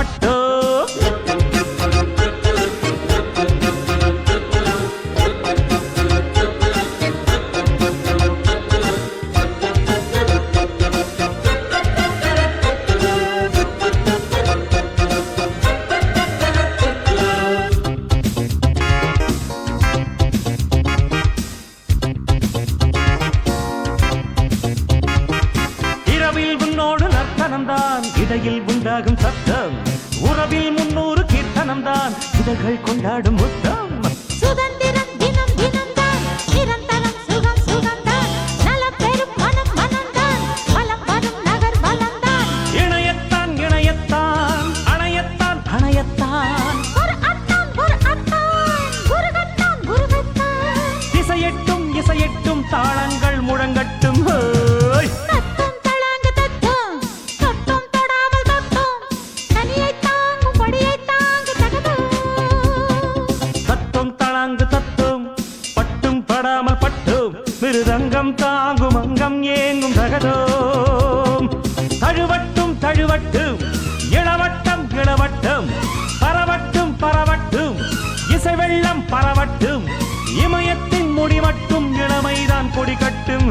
பட்டோ இடையில் உண்டாகும் சத்தம் உறவில் 300 கீர்த்தனம் தான் இதழ்கள் கொண்டாடும் முத்தம் சுதந்திரம் தினம் தினம் தான் நிரந்தரம் சுகம் சுகம் தான் நலம் பெரும் மனம் மனம் தான் வலம் வரும் நகர் வலம் தான் இணையத்தான் இணையத்தான் அணையத்தான் அணையத்தான் குருகத்தான் குருகத்தான் இசையட்டும் இசையட்டும் தாளங்கள் முழங்கட்டும் மிருதங்கம் தாங்கும் அங்கம் ஏங்கும் தகதோம் தழுவட்டும் தழுவட்டும் இளவட்டம் இளவட்டம் பரவட்டும் பரவட்டும் இசை வெள்ளம் பரவட்டும் இமயத்தின் முடிவட்டும் இளமைதான் கொடி கட்டும்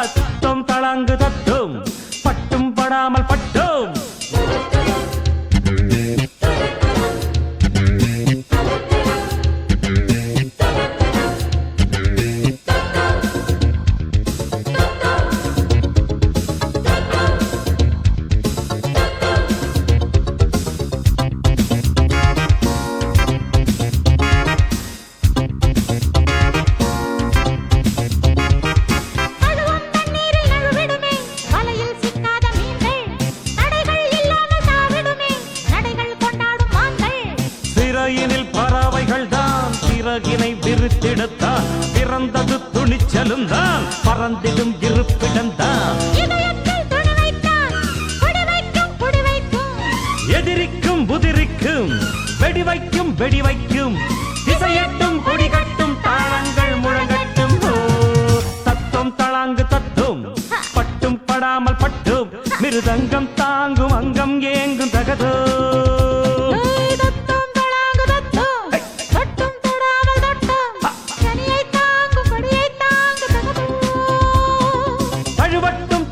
தத்தும் தளாங்கு தத்தும் பட்டும் படாமல் பட்டும் பறவைகள் தான் பிறகினை விரித்திடத்தான் பிறந்தது துணிச்சலும் தான் பறந்திடும் இருப்பிடம் தான் எதிரிக்கும் புதிரிக்கும் வெடி வைக்கும் வெடி வைக்கும் திசையட்டும் கொடி கட்டும் தாளங்கள் முழங்கட்டும் தத்துவம் தளாங்கு தத்தும் பட்டும் படாமல் பட்டும் மிருதங்கம் தாங்கும் அங்கம் ஏங்கும் தகதோ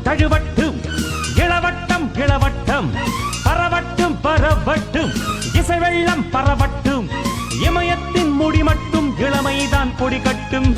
தழுவட்டும் இளவட்டம் இளவட்டம் பரவட்டும் பரவட்டும் இசை வெள்ளம் பரவட்டும் இமயத்தின் முடி மட்டும் இளமைதான் கொடி கட்டும்